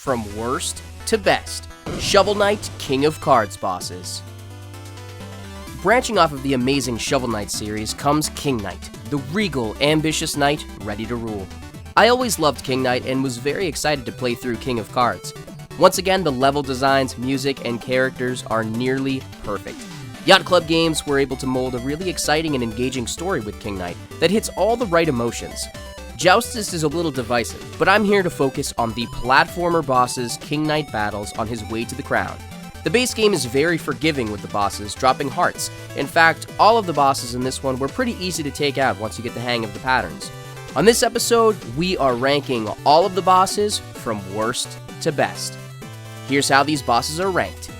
from worst to best. Shovel Knight, King of Cards bosses. Branching off of the amazing Shovel Knight series comes King Knight, the regal, ambitious knight ready to rule. I always loved King Knight and was very excited to play through King of Cards. Once again, the level designs, music, and characters are nearly perfect. Yacht Club Games were able to mold a really exciting and engaging story with King Knight that hits all the right emotions. Joustus is a little divisive, but I'm here to focus on the platformer boss's King Knight battles on his way to the crown. The base game is very forgiving with the bosses, dropping hearts. In fact, all of the bosses in this one were pretty easy to take out once you get the hang of the patterns. On this episode, we are ranking all of the bosses from worst to best. Here's how these bosses are ranked.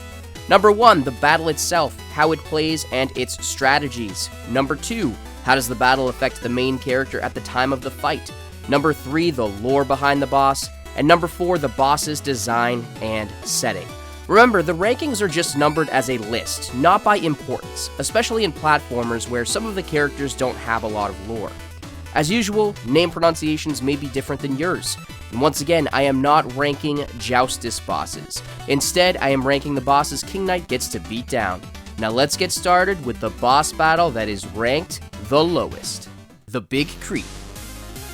Number 1, the battle itself, how it plays, and its strategies. Number 2, how does the battle affect the main character at the time of the fight? Number 3, the lore behind the boss. And number 4, the boss's design and setting. Remember, the rankings are just numbered as a list, not by importance, especially in platformers where some of the characters don't have a lot of lore. As usual, name pronunciations may be different than yours. And once again, I am not ranking Joustus bosses. Instead, I am ranking the bosses King Knight gets to beat down. Now let's get started with the boss battle that is ranked the lowest. The Big Creep.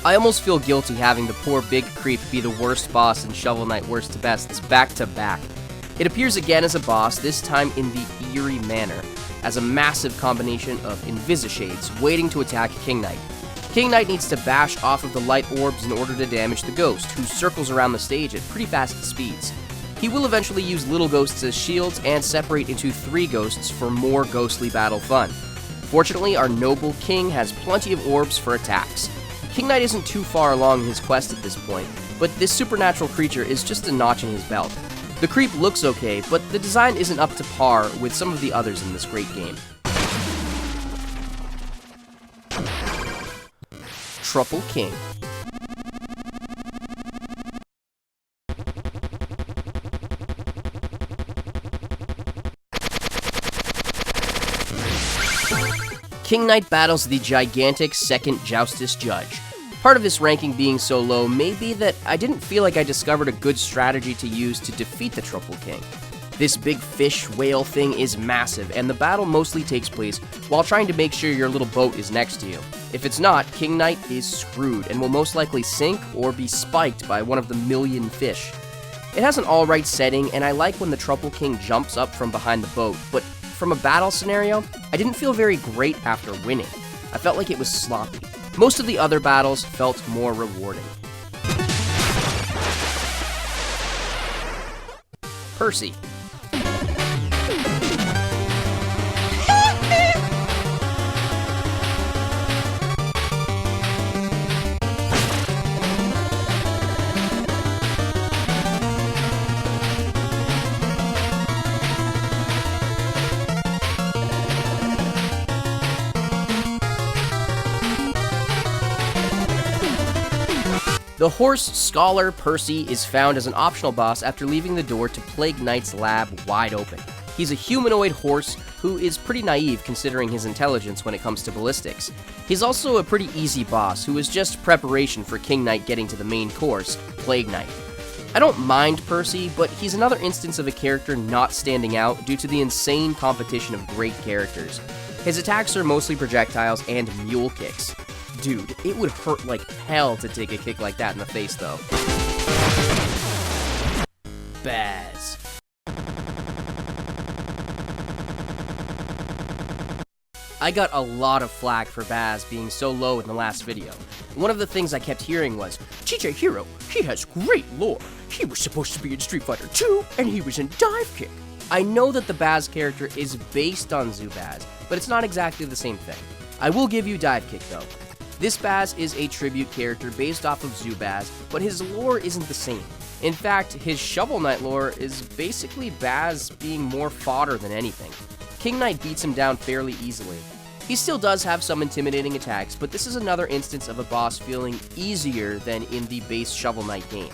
I almost feel guilty having the poor Big Creep be the worst boss in Shovel Knight worst to best back to back. It appears again as a boss, this time in the eerie manner, as a massive combination of Invisishades waiting to attack King Knight. King Knight needs to bash off of the light orbs in order to damage the ghost, who circles around the stage at pretty fast speeds. He will eventually use little ghosts as shields and separate into 3 ghosts for more ghostly battle fun. Fortunately, our noble king has plenty of orbs for attacks. King Knight isn't too far along in his quest at this point, but this supernatural creature is just a notch in his belt. The creep looks okay, but the design isn't up to par with some of the others in this great game. Truffle King. King Knight battles the gigantic second Joustus Judge. Part of this ranking being so low may be that I didn't feel like I discovered a good strategy to use to defeat the Truffle King. This big fish whale thing is massive, and the battle mostly takes place while trying to make sure your little boat is next to you. If it's not, King Knight is screwed and will most likely sink or be spiked by one of the million fish. It has an alright setting, and I like when the Truffle King jumps up from behind the boat, but from a battle scenario, I didn't feel very great after winning. I felt like it was sloppy. Most of the other battles felt more rewarding. Percy. The horse scholar Percy is found as an optional boss after leaving the door to Plague Knight's lab wide open. He's a humanoid horse who is pretty naive considering his intelligence when it comes to ballistics. He's also a pretty easy boss who is just preparation for King Knight getting to the main course, Plague Knight. I don't mind Percy, but he's another instance of a character not standing out due to the insane competition of great characters. His attacks are mostly projectiles and mule kicks. Dude, it would hurt like hell to take a kick like that in the face, though. Baz. I got a lot of flack for Baz being so low in the last video. One of the things I kept hearing was, TEEJHERO, he has great lore. He was supposed to be in Street Fighter 2, and he was in Dive Kick. I know that the Baz character is based on Zubaz, but it's not exactly the same thing. I will give you Dive Kick, though. This Baz is a tribute character based off of Zubaz, but his lore isn't the same. In fact, his Shovel Knight lore is basically Baz being more fodder than anything. King Knight beats him down fairly easily. He still does have some intimidating attacks, but this is another instance of a boss feeling easier than in the base Shovel Knight game.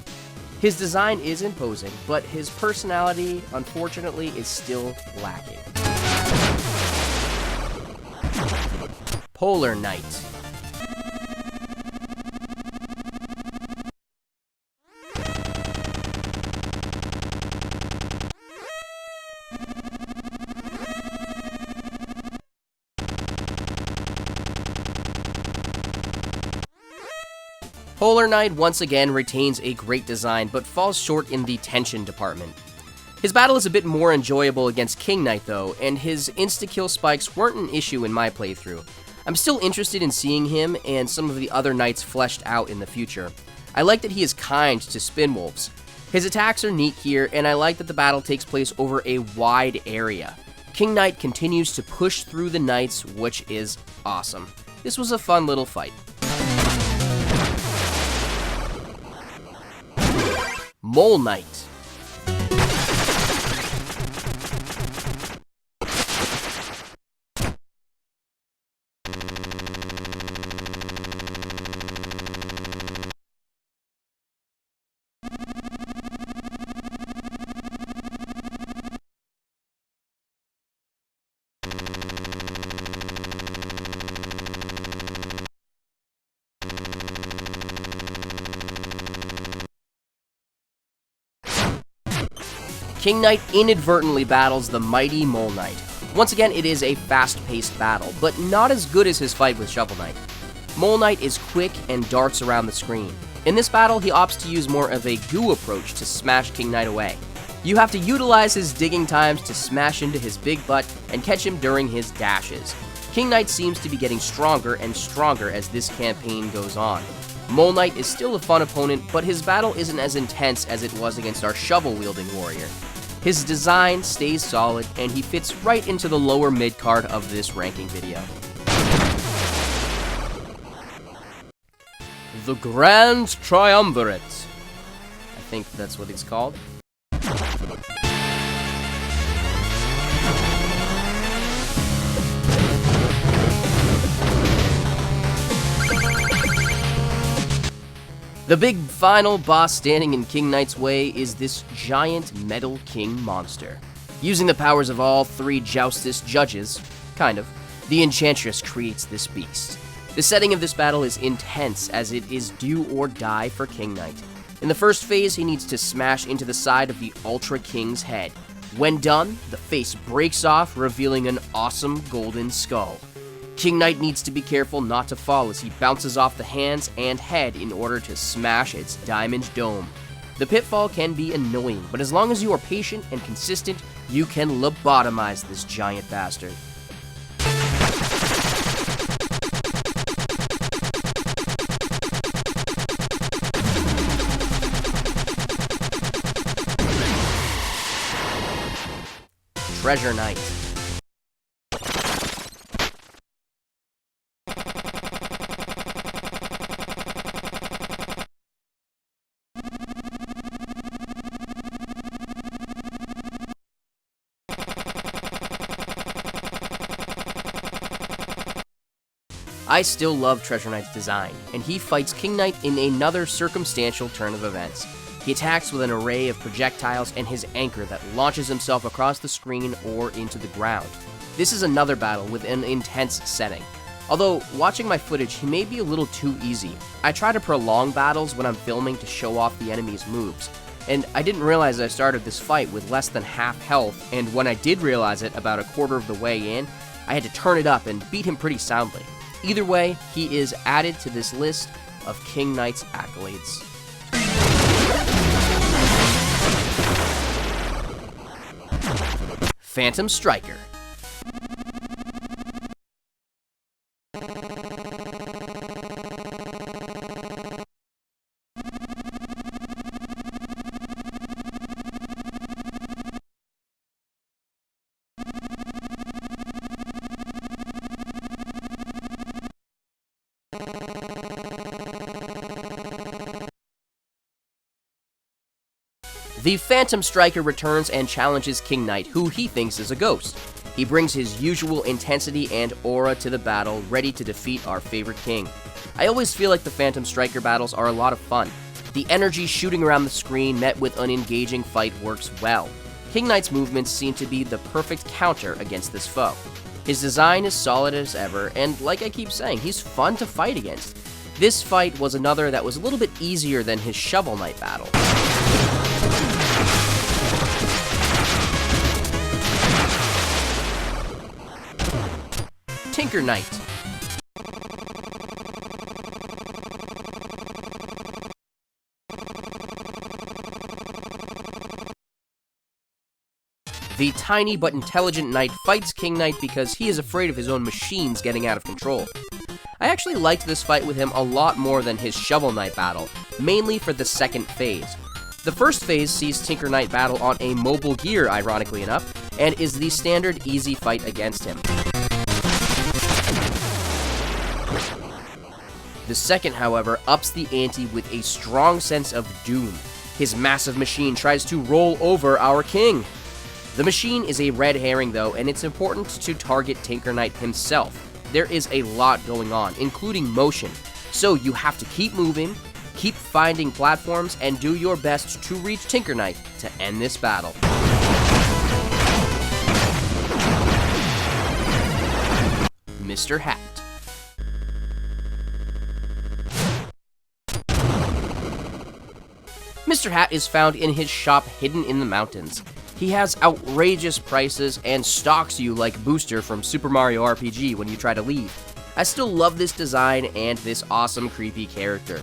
His design is imposing, but his personality, unfortunately, is still lacking. Propeller Night. Propeller. 」 . 」 . 」 . 」 . 」 . 」 . 」 . 」 . 」 . 」 . 」 . 」 . 」 . 」 . 」 . 」 . 」 . 」 . 」 . 」 . 」 . 」 . 」 . 」 . 」 」 . 」 . 」 . 」 . Propeller Night once again retains a great design, but falls short in the tension department. His battle is a bit more enjoyable against King Knight though, and his insta-kill spikes weren't an issue in my playthrough. I'm still interested in seeing him and some of the other knights fleshed out in the future. I like that he is kind to spin wolves. His attacks are neat here, and I like that the battle takes place over a wide area. King Knight continues to push through the knights, which is awesome. This was a fun little fight. Mole Knight. King Knight inadvertently battles the mighty Mole Knight. Once again, it is a fast-paced battle, but not as good as his fight with Shovel Knight. Mole Knight is quick and darts around the screen. In this battle, he opts to use more of a goo approach to smash King Knight away. You have to utilize his digging times to smash into his big butt and catch him during his dashes. King Knight seems to be getting stronger and stronger as this campaign goes on. Mole Knight is still a fun opponent, but his battle isn't as intense as it was against our shovel-wielding warrior. His design stays solid, and he fits right into the lower mid-card of this ranking video. The Grand Triumvirate. I think that's what it's called. The big final boss standing in King Knight's way is this giant Metal King monster. Using the powers of all three Joustus judges, kind of, the Enchantress creates this beast. The setting of this battle is intense, as it is do or die for King Knight. In the first phase, he needs to smash into the side of the Ultra King's head. When done, the face breaks off, revealing an awesome golden skull. King Knight needs to be careful not to fall as he bounces off the hands and head in order to smash its diamond dome. The pitfall can be annoying, but as long as you are patient and consistent, you can lobotomize this giant bastard. Treasure Knight. I still love Treasure Knight's design, and he fights King Knight in another circumstantial turn of events. He attacks with an array of projectiles and his anchor that launches himself across the screen or into the ground. This is another battle with an intense setting. Although, watching my footage, he may be a little too easy. I try to prolong battles when I'm filming to show off the enemy's moves, and I didn't realize I started this fight with less than half health, and when I did realize it about a quarter of the way in, I had to turn it up and beat him pretty soundly. Either way, he is added to this list of King Knight's accolades. Phantom Striker. The Phantom Striker returns and challenges King Knight, who he thinks is a ghost. He brings his usual intensity and aura to the battle, ready to defeat our favorite king. I always feel like the Phantom Striker battles are a lot of fun. The energy shooting around the screen met with an engaging fight works well. King Knight's movements seem to be the perfect counter against this foe. His design is solid as ever, and like I keep saying, he's fun to fight against. This fight was another that was a little bit easier than his Shovel Knight battle. Tinker Knight. The tiny but intelligent knight fights King Knight because he is afraid of his own machines getting out of control. I actually liked this fight with him a lot more than his Shovel Knight battle, mainly for the second phase. The first phase sees Tinker Knight battle on a mobile gear, ironically enough, and is the standard easy fight against him. The second, however, ups the ante with a strong sense of doom. His massive machine tries to roll over our king. The machine is a red herring though, and it's important to target Tinker Knight himself. There is a lot going on, including motion, so you have to keep moving, keep finding platforms, and do your best to reach Tinker Knight to end this battle. Mr. Hat. Mr. Hat is found in his shop hidden in the mountains. He has outrageous prices and stalks you like Booster from Super Mario RPG when you try to leave. I still love this design and this awesome creepy character.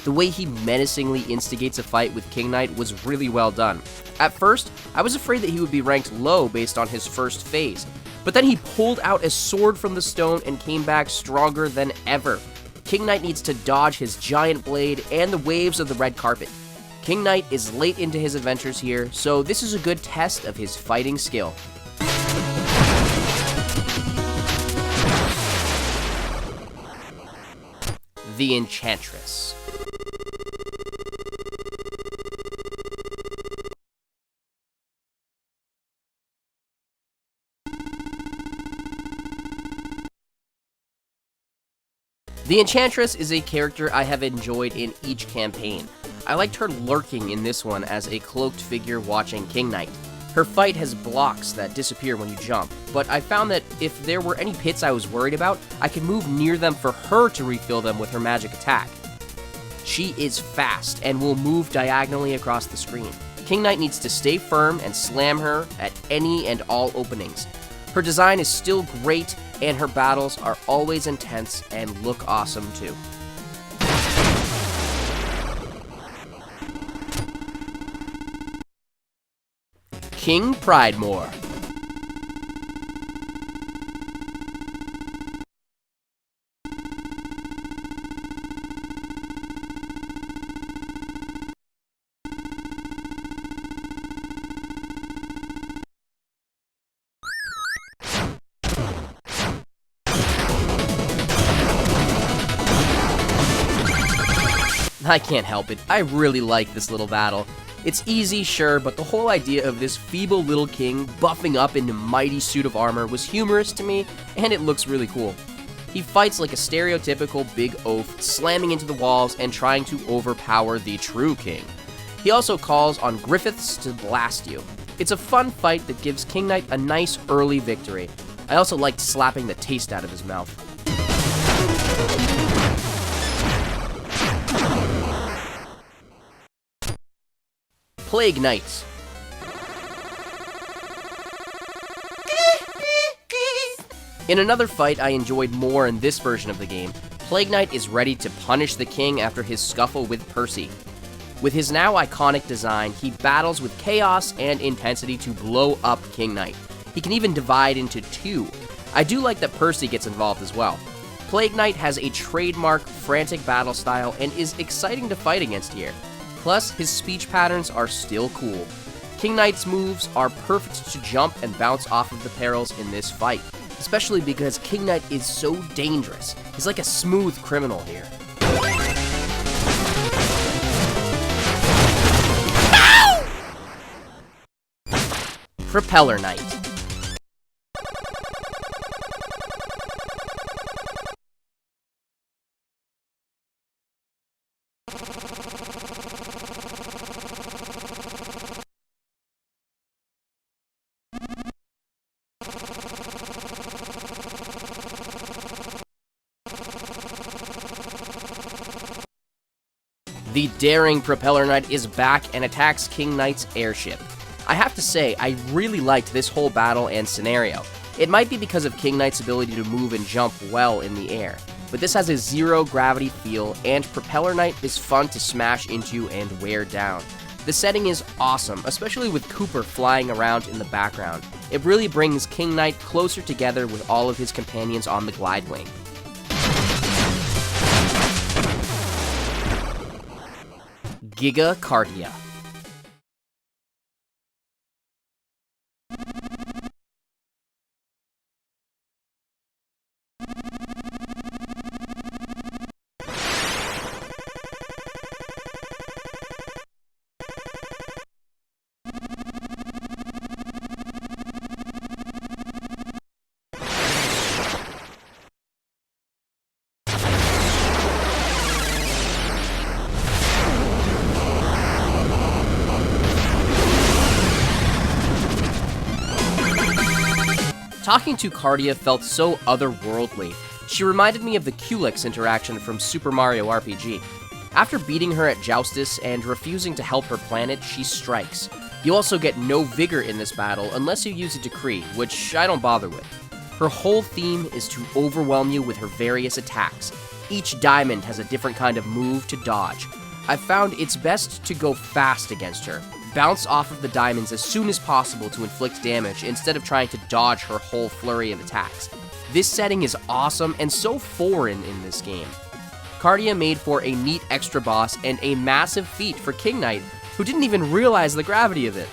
The way he menacingly instigates a fight with King Knight was really well done. At first, I was afraid that he would be ranked low based on his first phase, but then he pulled out a sword from the stone and came back stronger than ever. King Knight needs to dodge his giant blade and the waves of the red carpet. King Knight is late into his adventures here, so this is a good test of his fighting skill. The Enchantress. The Enchantress is a character I have enjoyed in each campaign. I liked her lurking in this one as a cloaked figure watching King Knight. Her fight has blocks that disappear when you jump, but I found that if there were any pits I was worried about, I could move near them for her to refill them with her magic attack. She is fast and will move diagonally across the screen. King Knight needs to stay firm and slam her at any and all openings. Her design is still great, and her battles are always intense and look awesome too. King Pridemore. I can't help it, I really like this little battle. It's easy, sure, but the whole idea of this feeble little king buffing up into mighty suit of armor was humorous to me, and it looks really cool. He fights like a stereotypical big oaf, slamming into the walls and trying to overpower the true king. He also calls on Griffiths to blast you. It's a fun fight that gives King Knight a nice early victory. I also liked slapping the taste out of his mouth. Plague Knight. In another fight I enjoyed more in this version of the game, Plague Knight is ready to punish the king after his scuffle with Percy. With his now iconic design, he battles with chaos and intensity to blow up King Knight. He can even divide into two. I do like that Percy gets involved as well. Plague Knight has a trademark frantic battle style and is exciting to fight against here. Plus, his speech patterns are still cool. King Knight's moves are perfect to jump and bounce off of the perils in this fight, especially because King Knight is so dangerous. He's like a smooth criminal here. Propeller Night. The daring Propeller Knight is back and attacks King Knight's airship. I have to say, I really liked this whole battle and scenario. It might be because of King Knight's ability to move and jump well in the air, but this has a zero gravity feel, and Propeller Knight is fun to smash into and wear down. The setting is awesome, especially with Cooper flying around in the background. It really brings King Knight closer together with all of his companions on the Glidewing. Giga Cardia. Talking to Cardia felt so otherworldly. She reminded me of the Culex interaction from Super Mario RPG. After beating her at Joustus and refusing to help her planet, she strikes. You also get no vigor in this battle unless you use a decree, which I don't bother with. Her whole theme is to overwhelm you with her various attacks. Each diamond has a different kind of move to dodge. I've found it's best to go fast against her. Bounce off of the diamonds as soon as possible to inflict damage instead of trying to dodge her whole flurry of attacks. This setting is awesome and so foreign in this game. Cardia made for a neat extra boss and a massive feat for King Knight, who didn't even realize the gravity of it.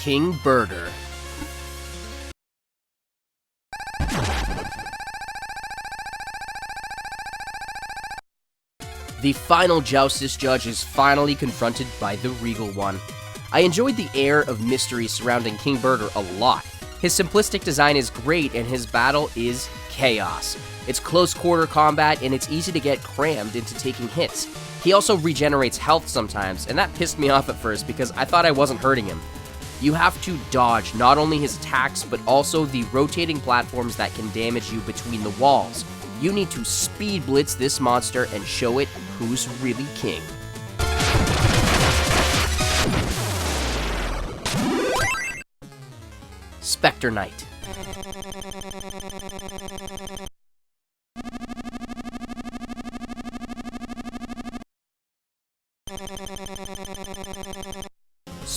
King Birder. The final Joustus judge is finally confronted by the Regal One. I enjoyed the air of mystery surrounding King Birder a lot. His simplistic design is great and his battle is chaos. It's close quarter combat and it's easy to get crammed into taking hits. He also regenerates health sometimes, and that pissed me off at first because I thought I wasn't hurting him. You have to dodge not only his attacks, but also the rotating platforms that can damage you between the walls. You need to speed blitz this monster and show it who's really king. Spectre Knight.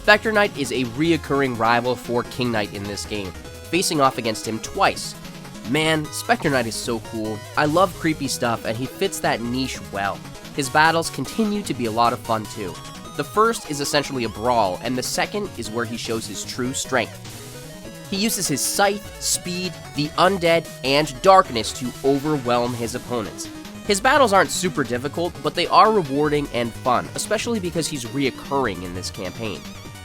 Spectre Knight is a reoccurring rival for King Knight in this game, facing off against him twice. Man, Spectre Knight is so cool. I love creepy stuff and he fits that niche well. His battles continue to be a lot of fun too. The first is essentially a brawl, and the second is where he shows his true strength. He uses his scythe, speed, the undead, and darkness to overwhelm his opponents. His battles aren't super difficult, but they are rewarding and fun, especially because he's reoccurring in this campaign.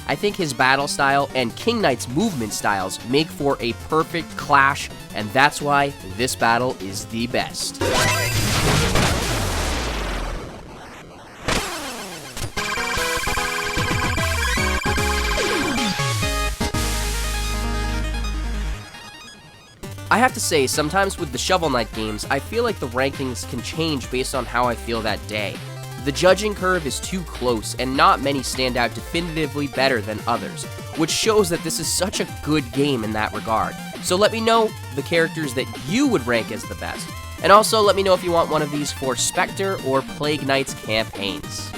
I think his battle style and King Knight's movement styles make for a perfect clash, and that's why this battle is the best. I have to say, sometimes with the Shovel Knight games, I feel like the rankings can change based on how I feel that day. The judging curve is too close, and not many stand out definitively better than others, which shows that this is such a good game in that regard. So let me know the characters that you would rank as the best. And also let me know if you want one of these for Spectre or Plague Knight's campaigns.